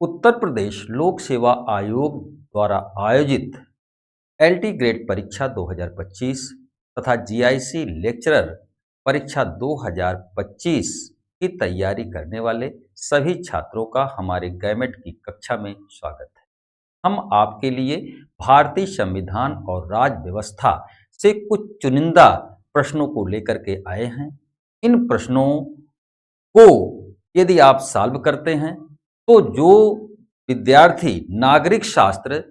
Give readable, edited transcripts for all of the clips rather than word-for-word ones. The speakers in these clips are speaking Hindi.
उत्तर प्रदेश लोक सेवा आयोग द्वारा आयोजित एलटी ग्रेड परीक्षा 2025 तथा जीआईसी लेक्चरर परीक्षा 2025 की तैयारी करने वाले सभी छात्रों का हमारे गैमेट की कक्षा में स्वागत है। हम आपके लिए भारतीय संविधान और राज्य व्यवस्था से कुछ चुनिंदा प्रश्नों को लेकर के आए हैं। इन प्रश्नों को यदि आप सॉल्व करते हैं तो जो विद्यार्थी नागरिक शास्त्र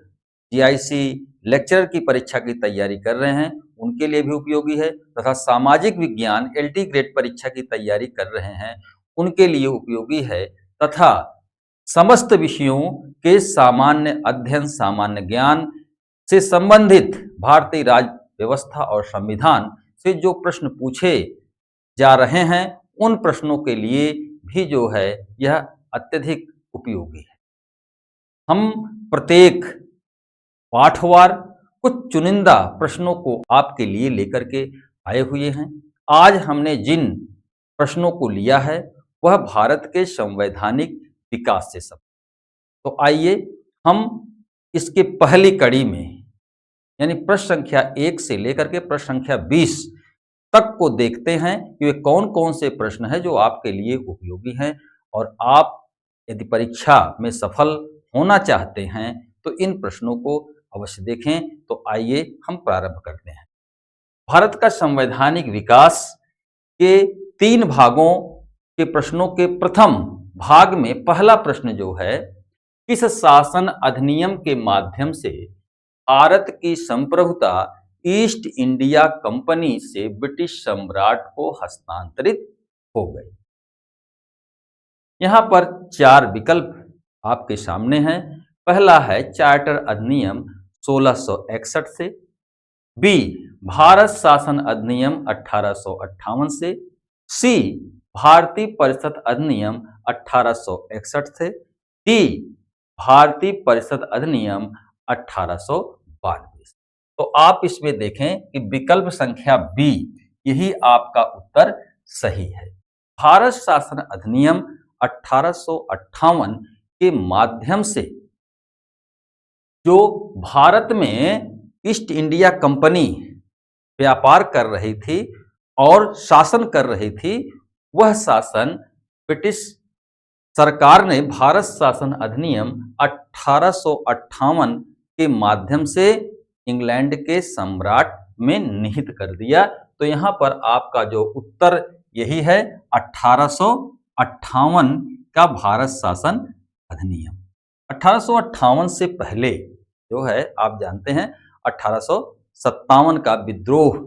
जीआईसी लेक्चरर की परीक्षा की तैयारी कर रहे हैं उनके लिए भी उपयोगी है तथा सामाजिक विज्ञान एलटी ग्रेड परीक्षा की तैयारी कर रहे हैं उनके लिए उपयोगी है तथा समस्त विषयों के सामान्य अध्ययन सामान्य ज्ञान से संबंधित भारतीय राज्य व्यवस्था और संविधान से जो प्रश्न पूछे जा रहे हैं उन प्रश्नों के लिए भी जो है यह अत्यधिक उपयोगी है। हम प्रत्येक पाठवार कुछ चुनिंदा प्रश्नों को आपके लिए लेकर के आए हुए हैं। आज हमने जिन प्रश्नों को लिया है वह भारत के संवैधानिक विकास से सब। तो आइए हम इसके पहली कड़ी में यानी प्रश्न संख्या 1 से लेकर के प्रश्न संख्या 20 तक को देखते हैं कि वे कौन कौन से प्रश्न हैं जो आपके लिए उपयोगी हैं और आप यदि परीक्षा में सफल होना चाहते हैं तो इन प्रश्नों को अवश्य देखें। तो आइए हम प्रारंभ करते हैं। भारत का संवैधानिक विकास के 3 भागों के प्रश्नों के प्रथम भाग में पहला प्रश्न जो है, किस शासन अधिनियम के माध्यम से भारत की संप्रभुता ईस्ट इंडिया कंपनी से ब्रिटिश सम्राट को हस्तांतरित हो गई। यहां पर 4 विकल्प आपके सामने हैं। पहला है चार्टर अधिनियम 1661 से, बी भारत शासन अधिनियम 1858 से, सी भारतीय परिषद अधिनियम 1861 से, डी भारतीय परिषद अधिनियम 1892 से। तो आप इसमें देखें कि विकल्प संख्या बी यही आपका उत्तर सही है। भारत शासन अधिनियम 1858 के माध्यम से जो भारत में ईस्ट इंडिया कंपनी व्यापार कर रही थी और शासन कर रही थी, वह शासन ब्रिटिश सरकार ने भारत शासन अधिनियम 1858 के माध्यम से इंग्लैंड के सम्राट में निहित कर दिया। तो यहाँ पर आपका जो उत्तर यही है 1858 का भारत शासन अधिनियम। 1858 से पहले जो है आप जानते हैं 1857 का विद्रोह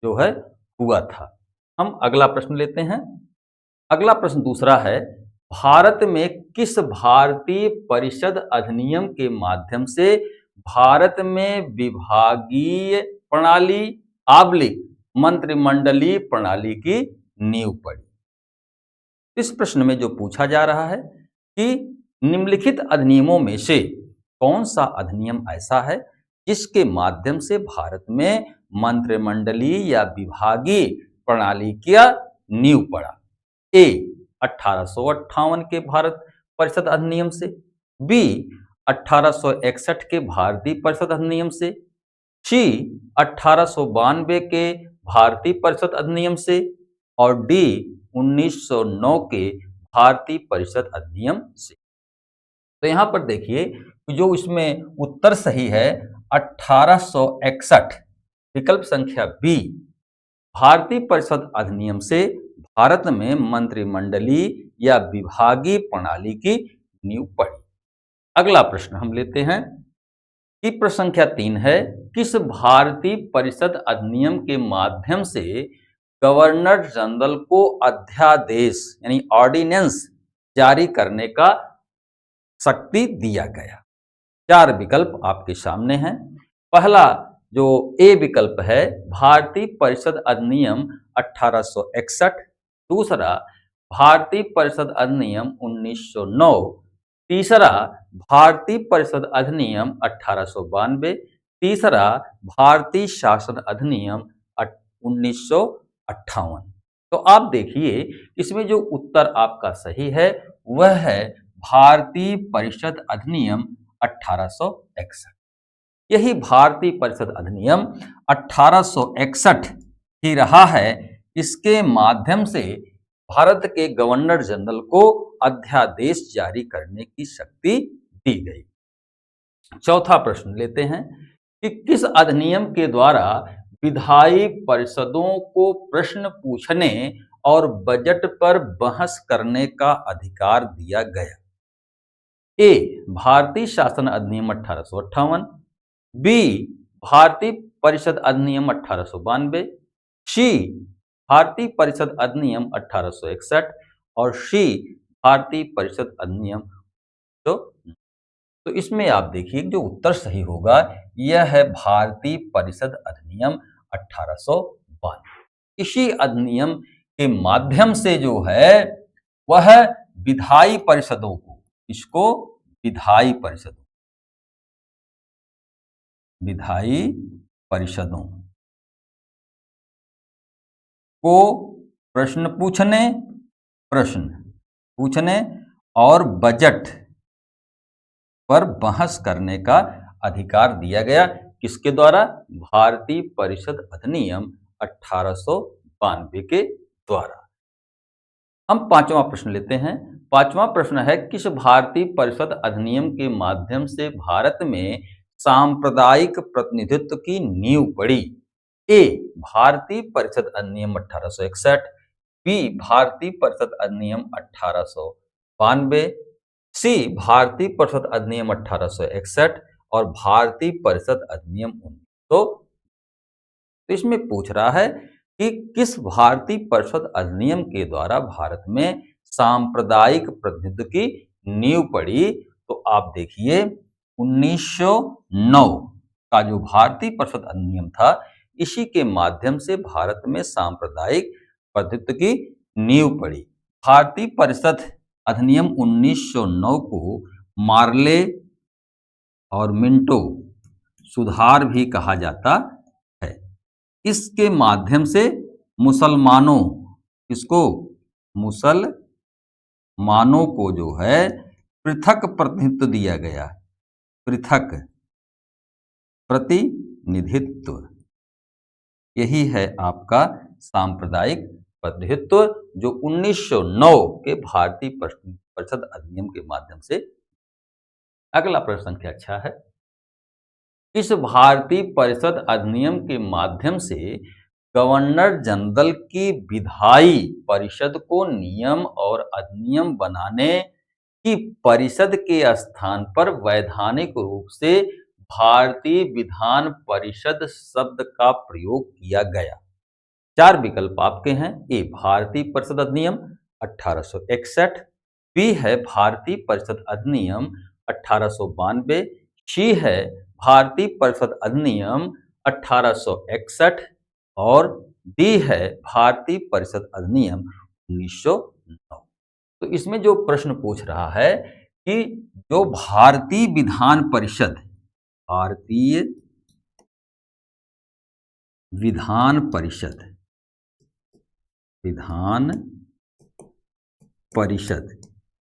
जो है हुआ था। हम अगला प्रश्न लेते हैं। अगला प्रश्न दूसरा है, भारत में किस भारतीय परिषद अधिनियम के माध्यम से भारत में विभागीय प्रणाली मंत्रिमंडलीय प्रणाली की नींव पड़ी। इस प्रश्न में जो पूछा जा रहा है कि निम्नलिखित अधिनियमों में से कौन सा अधिनियम ऐसा है जिसके माध्यम से भारत में मंत्रिमंडलीय या विभागीय प्रणाली का नींव पड़ा। ए 1858 के भारत परिषद अधिनियम से, बी 1861 के भारतीय परिषद अधिनियम से, सी 1892 के भारतीय परिषद अधिनियम से और डी 1909 के भारतीय परिषद अधिनियम से। तो यहां पर देखिए जो इसमें उत्तर सही है 1861 विकल्प संख्या बी भारतीय परिषद अधिनियम से भारत में मंत्रिमंडलीय या विभागीय प्रणाली की नींव पड़ी। अगला प्रश्न हम लेते हैं कि प्रश्न संख्या 3 है, किस भारतीय परिषद अधिनियम के माध्यम से गवर्नर जनरल को अध्यादेश यानी ऑर्डिनेंस जारी करने का शक्ति दिया गया। 4 विकल्प आपके सामने हैं। पहला जो ए विकल्प है भारतीय परिषद अधिनियम 1861, दूसरा भारतीय परिषद अधिनियम 1909, तीसरा भारतीय परिषद अधिनियम 1892, तीसरा भारतीय शासन अधिनियम 1958। तो आप देखिए इसमें जो उत्तर आपका सही है वह है भारतीय परिषद अधिनियम 1861। यही भारतीय परिषद अधिनियम 1861 ही रहा है, इसके माध्यम से भारत के गवर्नर जनरल को अध्यादेश जारी करने की शक्ति दी गई। चौथा प्रश्न लेते हैं कि किस अधिनियम के द्वारा विधायी परिषदों को प्रश्न पूछने और बजट पर बहस करने का अधिकार दिया गया। ए, भारतीय शासन अधिनियम 1858, बी, भारतीय परिषद अधिनियम 1892, सी, भारतीय परिषद अधिनियम 1861 और सी, भारतीय परिषद अधिनियम। तो इसमें आप देखिए जो उत्तर सही होगा यह है भारतीय परिषद अधिनियम 1892। इसी अधिनियम के माध्यम से जो है वह विधायी परिषदों को, इसको विधायी परिषदों को प्रश्न पूछने और बजट पर बहस करने का अधिकार दिया गया। किसके द्वारा? भारतीय परिषद अधिनियम 1892 के द्वारा। हम पांचवा प्रश्न लेते हैं। पांचवा प्रश्न है, किस भारतीय परिषद अधिनियम के माध्यम से भारत में सांप्रदायिक प्रतिनिधित्व की नींव पड़ी? ए, भारतीय परिषद अधिनियम 1861, बी, भारतीय परिषद अधिनियम 1892, सी, भारतीय परिषद अधिनियम 1861 और भारतीय परिषद अधिनियम 1900। तो इसमें पूछ रहा है कि किस भारतीय परिषद अधिनियम के द्वारा भारत में सांप्रदायिक प्रतिनिधित्व की नींव पड़ी? तो आप देखिए 1909 का जो भारतीय परिषद अधिनियम था, इसी के माध्यम से भारत में सांप्रदायिक प्रतिनिधित्व की नींव पड़ी। भारतीय परिषद अधिनियम 1909 को मार्ले और मिंटो सुधार भी कहा जाता है। इसके माध्यम से मुसलमानों को जो है पृथक प्रतिनिधित्व दिया गया, पृथक प्रतिनिधित्व। यही है आपका सांप्रदायिक प्रतिनिधित्व जो 1909 के भारतीय परिषद अधिनियम के माध्यम से। अगला प्रश्न संख्या 6 है, इस भारतीय परिषद अधिनियम के माध्यम से गवर्नर जनरल की विधायी परिषद को नियम और अधिनियम बनाने की परिषद के स्थान पर वैधानिक रूप से भारतीय विधान परिषद शब्द का प्रयोग किया गया। 4 विकल्प आपके हैं। ए, भारतीय परिषद अधिनियम 1861, बी है भारतीय परिषद अधिनियम 1892, सी है भारतीय परिषद अधिनियम 1861 और डी है भारतीय परिषद अधिनियम 1909। तो इसमें जो प्रश्न पूछ रहा है कि जो भारतीय विधान परिषद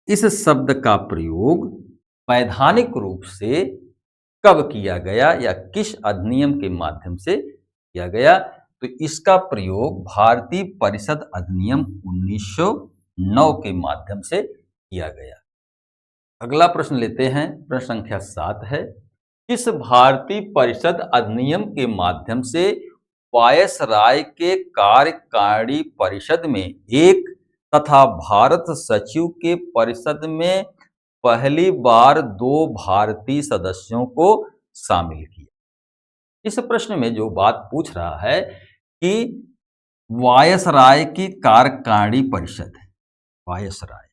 इस शब्द का प्रयोग वैधानिक रूप से कब किया गया या किस अधिनियम के माध्यम से किया गया? तो इसका प्रयोग भारतीय परिषद अधिनियम 1909 के माध्यम से किया गया। अगला प्रश्न लेते हैं। प्रश्न संख्या 7 है, किस भारतीय परिषद अधिनियम के माध्यम से वायसराय के कार्यकारिणी परिषद में एक तथा भारत सचिव के परिषद में पहली बार 2 भारतीय सदस्यों को शामिल किया? इस प्रश्न में जो बात पूछ रहा है कि वायसराय की कार्यकारिणी परिषद, वायसराय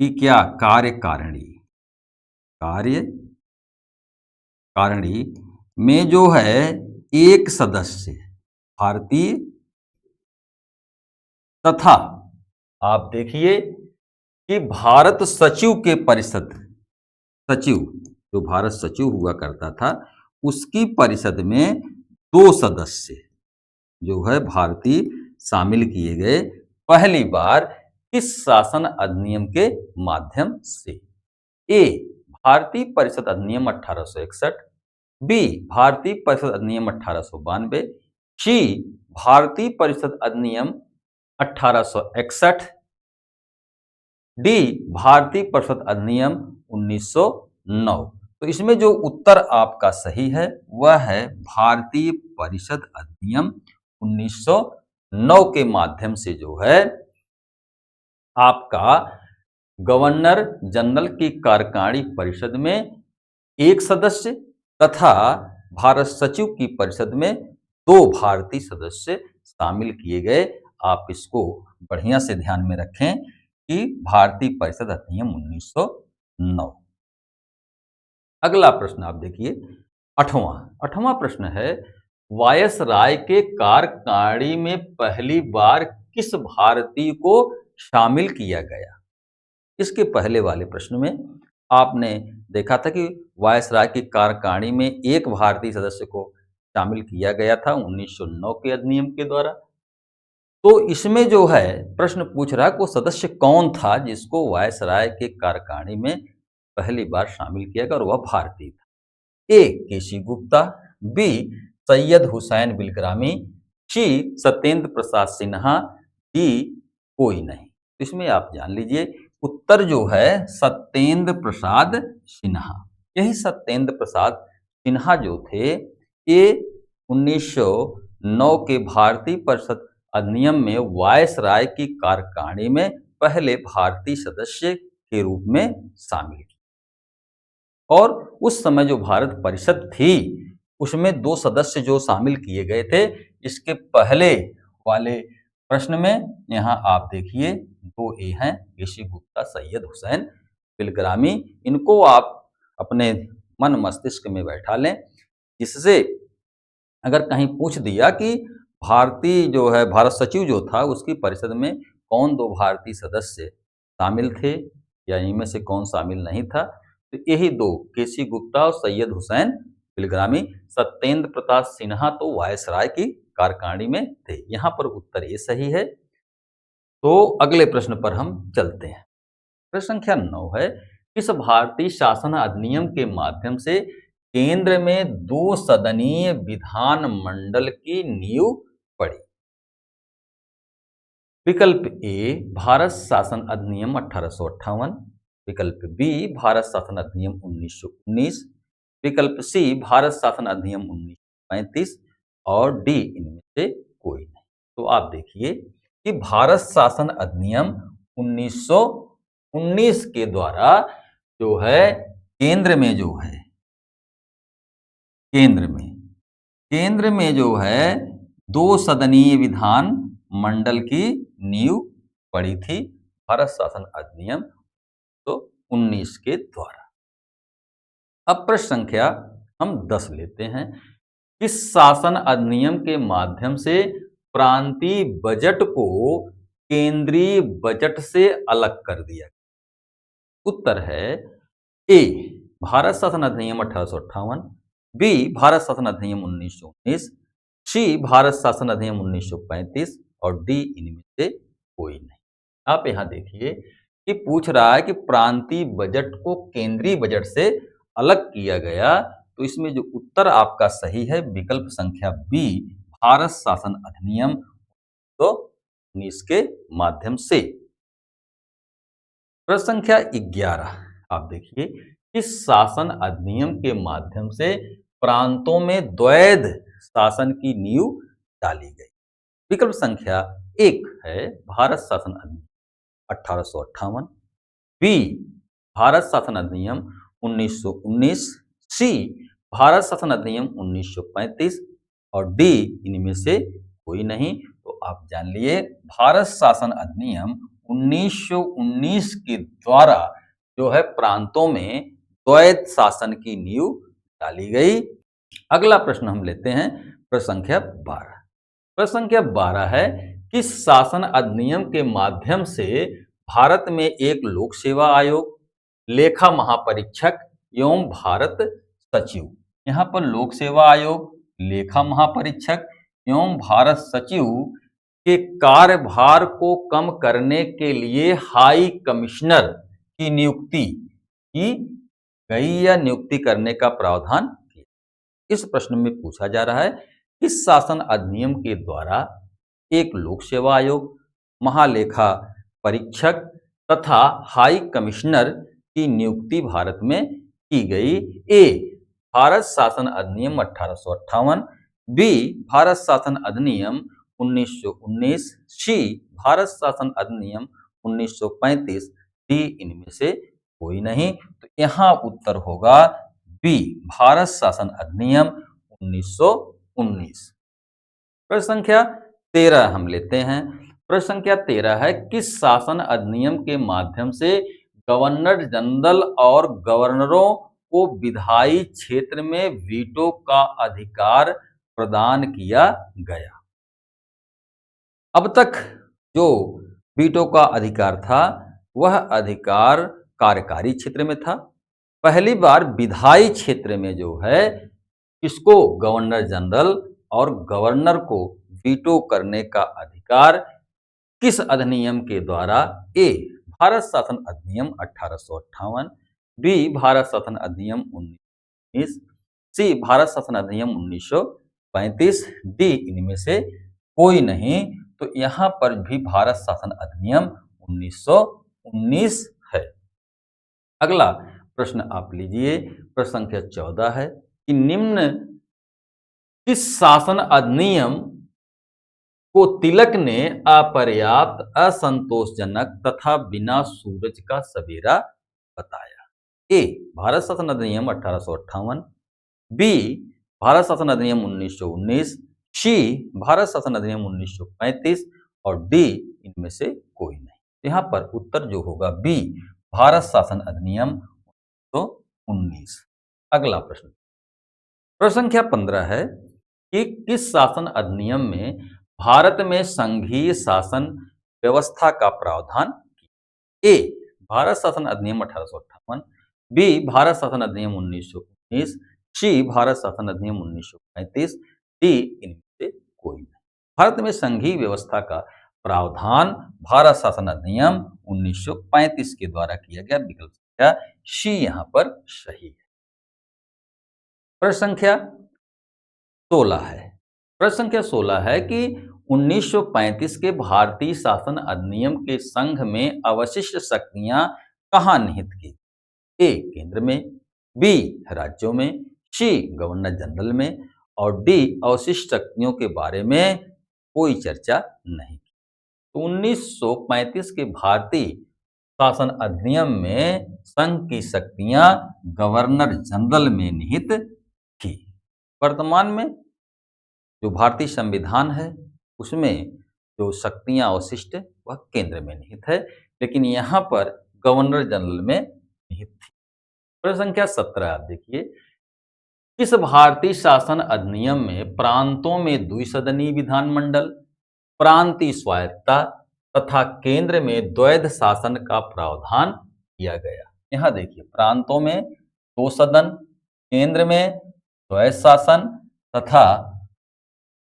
की क्या कार्यकारिणी में जो है एक सदस्य भारतीय तथा आप देखिए कि भारत सचिव के परिषद, सचिव जो भारत सचिव हुआ करता था उसकी परिषद में 2 सदस्य जो है भारतीय शामिल किए गए पहली बार किस शासन अधिनियम के माध्यम से? ए भारतीय परिषद अधिनियम 1861, बी भारतीय परिषद अधिनियम 1892, सी भारतीय परिषद अधिनियम 1861, डी भारतीय परिषद अधिनियम 1909। तो इसमें जो उत्तर आपका सही है वह है भारतीय परिषद अधिनियम 1909 के माध्यम से जो है आपका गवर्नर जनरल की कार्यकारिणी परिषद में एक सदस्य तथा भारत सचिव की परिषद में 2 भारतीय सदस्य शामिल किए गए। आप इसको बढ़िया से ध्यान में रखें कि भारतीय परिषद अधिनियम 1909। अगला प्रश्न आप देखिए, आठवां प्रश्न है, वायसराय के कार्यकारिणी में पहली बार किस भारतीय को शामिल किया गया? इसके पहले वाले प्रश्न में आपने देखा था कि वायसराय की कार्यकारिणी में एक भारतीय सदस्य को शामिल किया गया था 1909 के अधिनियम के द्वारा। तो इसमें जो है प्रश्न पूछ रहा है वो सदस्य कौन था जिसको वायसराय के कार्यकारिणी में पहली बार शामिल किया गया और वह भारतीय था। ए केसी गुप्ता, बी सैयद हुसैन बिलग्रामी, सी सत्येंद्र प्रसाद सिन्हा, डी कोई नहीं। तो इसमें आप जान लीजिए उत्तर जो है सत्येंद्र प्रसाद सिन्हा। यही सत्येंद्र प्रसाद सिन्हा जो थे ये 1909 के भारतीय परिषद अधिनियम में वायसराय की कार्यकारिणी में पहले भारतीय सदस्य के रूप में शामिल किए और उस समय जो भारत परिषद थी उसमें 2 सदस्य जो शामिल किए गए थे। इसके पहले वाले प्रश्न में यहाँ आप देखिए 2 ए हैं, केसी गुप्ता, सैयद हुसैन बिलग्रामी। इनको आप अपने मन मस्तिष्क में बैठा लें, जिससे अगर कहीं पूछ दिया कि भारतीय जो है भारत सचिव जो था उसकी परिषद में कौन 2 भारतीय सदस्य शामिल थे या इनमें से कौन शामिल नहीं था, तो यही 2 केसी गुप्ता और सैयद हुसैन बिलग्रामी। सत्येंद्र प्रसाद सिन्हा तो वायसराय की कार्यकारिणी में थे। यहाँ पर उत्तर ये सही है। तो अगले प्रश्न पर हम चलते हैं। प्रश्न संख्या 9 है, किस भारतीय शासन अधिनियम के माध्यम से केंद्र में 2 सदनीय विधान मंडल की नींव पड़ी? विकल्प ए भारत शासन अधिनियम 1858, विकल्प बी भारत शासन अधिनियम 1919, विकल्प सी भारत शासन अधिनियम 1935 और डी इनमें से कोई नहीं। तो आप देखिए कि भारत शासन अधिनियम 1919 के द्वारा जो है केंद्र में जो है केंद्र में जो है 2 सदनीय विधान मंडल की नींव पड़ी थी भारत शासन अधिनियम तो 19 के द्वारा। अब प्रश्न संख्या हम 10 लेते हैं। इस शासन अधिनियम के माध्यम से प्रांतीय बजट को केंद्रीय बजट से अलग कर दिया। उत्तर है ए भारत शासन अधिनियम 1858, बी भारत शासन अधिनियम 1919, सी भारत शासन अधिनियम 1935 और डी इनमें से कोई नहीं। आप यहां देखिए कि पूछ रहा है कि प्रांतीय बजट को केंद्रीय बजट से अलग किया गया, तो इसमें जो उत्तर आपका सही है विकल्प संख्या बी भारत शासन अधिनियम तो 19 के माध्यम से। प्रश्न संख्या 11 आप देखिए इस शासन अधिनियम के माध्यम से प्रांतों में द्वैध शासन की नींव डाली गई। विकल्प संख्या 1 है भारत शासन अधिनियम 1858, बी भारत शासन अधिनियम 1919, सी भारत शासन अधिनियम 1935 और डी इनमें से कोई नहीं। तो आप जान लिए भारत शासन अधिनियम 1919 के द्वारा जो है प्रांतों में द्वैध शासन की नींव डाली गई। अगला प्रश्न हम लेते हैं प्रश्न संख्या 12। प्रश्न संख्या 12 है किस शासन अधिनियम के माध्यम से भारत में एक लोक सेवा आयोग, लेखा महापरीक्षक एवं भारत सचिव, यहाँ पर लोक सेवा आयोग, लेखा महापरीक्षक एवं भारत सचिव के कार्यभार को कम करने के लिए हाई कमिश्नर की नियुक्ति की गई या नियुक्ति करने का प्रावधान किया। इस प्रश्न में पूछा जा रहा है किस शासन अधिनियम के द्वारा एक लोक सेवा आयोग, महालेखा परीक्षक तथा हाई कमिश्नर की नियुक्ति भारत में की गई। ए भारत शासन अधिनियम 1858, बी भारत शासन अधिनियम 1919, सी भारत शासन अधिनियम 1935, डी इनमें से कोई नहीं। तो यहाँ उत्तर होगा बी भारत शासन अधिनियम 1919। प्रश्न संख्या 13 हम लेते हैं। प्रश्न संख्या 13 है किस शासन अधिनियम के माध्यम से गवर्नर जनरल और गवर्नरों को विधायी क्षेत्र में वीटो का अधिकार प्रदान किया गया। अब तक जो वीटो का अधिकार था वह अधिकार कार्यकारी क्षेत्र में था। पहली बार विधायी क्षेत्र में जो है इसको गवर्नर जनरल और गवर्नर को वीटो करने का अधिकार किस अधिनियम के द्वारा? ए भारत शासन अधिनियम 1858, बी भारत शासन अधिनियम 1919, सी भारत शासन अधिनियम 1935, डी इनमें से कोई नहीं। तो यहाँ पर भी भारत शासन अधिनियम 1919 है। अगला प्रश्न आप लीजिए। प्रश्न संख्या 14 है कि निम्न किस शासन अधिनियम को तिलक ने अपर्याप्त, असंतोषजनक तथा बिना सूरज का सवेरा बताया? ए भारत शासन अधिनियम 1858, बी भारत शासन अधिनियम 1919, सी भारत शासन अधिनियम 1935 और डी इनमें से कोई नहीं। यहाँ पर उत्तर जो होगा बी भारत शासन अधिनियम 1919। अगला प्रश्न प्रश्न संख्या 15 है कि किस शासन अधिनियम में भारत में संघीय शासन व्यवस्था का प्रावधान किया? ए भारत शासन अधिनियम 1858, बी भारत शासन अधिनियम 1919, सी भारत शासन अधिनियम 1935, डी इनमें से कोई नहीं। भारत में संघीय व्यवस्था का प्रावधान भारत शासन अधिनियम 1935 के द्वारा किया गया। विकल्प संख्या सी यहाँ पर सही है। प्रश्न संख्या 16 है। प्रश्न संख्या 16 है कि 1935 के भारतीय शासन अधिनियम के संघ में अवशिष्ट शक्तियां कहाँ निहित की? ए केंद्र में, बी राज्यों में, सी गवर्नर जनरल में और डी अवशिष्ट शक्तियों के बारे में कोई चर्चा नहीं की। तो 1935 के भारतीय शासन अधिनियम में संघ की शक्तियां गवर्नर जनरल में निहित थी। वर्तमान में जो भारतीय संविधान है उसमें जो शक्तियां अवशिष्ट वह केंद्र में निहित है, लेकिन यहाँ पर गवर्नर जनरल में निहित थी। प्रश्न संख्या 17 आप देखिए। किस भारतीय शासन अधिनियम में प्रांतों में द्विसदनीय विधानमंडल, प्रांतीय स्वायत्तता तथा केंद्र में द्वैध शासन का प्रावधान किया गया? यहाँ देखिए प्रांतों में 2 सदन, केंद्र में द्वैध शासन तथा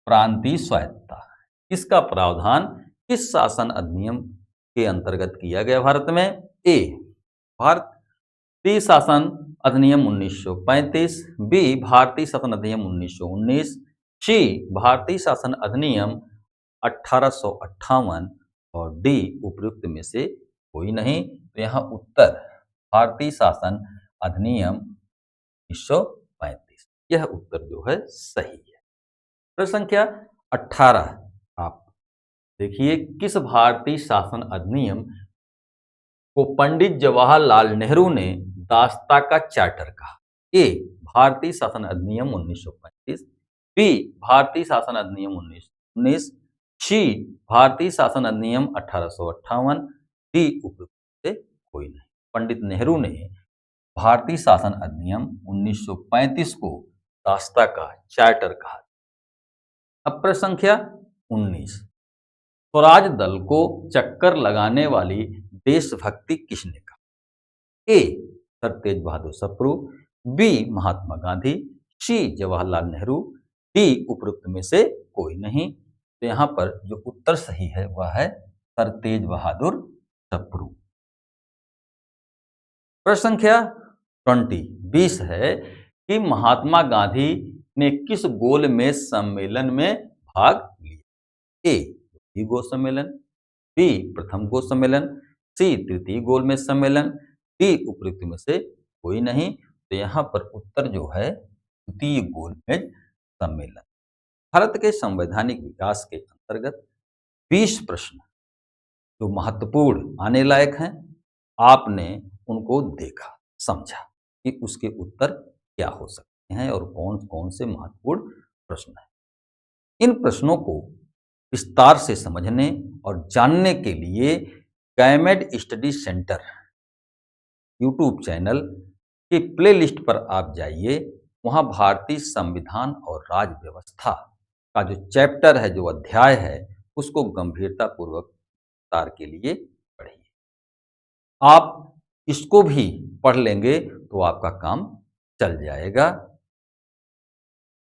प्रांतीय स्वायत्तता। इसका प्रावधान किस शासन अधिनियम के अंतर्गत किया गया भारत में? ए भारतीय शासन अधिनियम 1935, बी भारतीय शासन अधिनियम 1919, सी भारतीय शासन अधिनियम 1858 और डी उपयुक्त में से कोई नहीं। तो यहाँ उत्तर भारतीय शासन अधिनियम 1935 यह उत्तर जो है सही है। प्रश्न संख्या 18 आप देखिए। किस भारतीय शासन अधिनियम को पंडित जवाहरलाल नेहरू ने दास्ता का चार्टर कहा? ए भारतीय शासन अधिनियम 1935, बी भारतीय शासन अधिनियम 1919, सी भारतीय शासन अधिनियम 1858, डी उपयुक्त से कोई नहीं। पंडित नेहरू ने भारतीय शासन अधिनियम 1935 को दास्ता का चार्टर कहा। अब प्रश्न संख्या 19। स्वराज दल को चक्कर लगाने वाली देशभक्ति किसने कहा? ए सर तेज बहादुर सप्रू, बी महात्मा गांधी, सी जवाहरलाल नेहरू, डी उपयुक्त में से कोई नहीं। तो यहाँ पर जो उत्तर सही है वह है सर तेज बहादुर सप्रू। प्रश्न संख्या 20 है कि महात्मा गांधी ने किस गोलमेज सम्मेलन में भाग लिया? ए द्वितीय गोल सम्मेलन, बी प्रथम गोल सम्मेलन, सी तृतीय गोलमेज सम्मेलन, डी उपयुक्त में से कोई नहीं। तो यहाँ पर उत्तर जो है द्वितीय गोलमेज सम्मेलन। भारत के संवैधानिक विकास के अंतर्गत 20 प्रश्न जो महत्वपूर्ण आने लायक हैं, आपने उनको देखा, समझा कि उसके उत्तर क्या हो सकते हैं और कौन-कौन से महत्वपूर्ण प्रश्न हैं। इन प्रश्नों को विस्तार से समझने और जानने के लिए गैमेड स्टडी सेंटर यूट्यूब चैनल की प्लेलिस्ट पर आप जाइए। वहाँ भारतीय संविधान और राज्य व्यवस्था का जो चैप्टर है, जो अध्याय है, उसको गंभीरतापूर्वक विस्तार के लिए पढ़िए। आप इसको भी पढ़ लेंगे तो आपका काम चल जाएगा।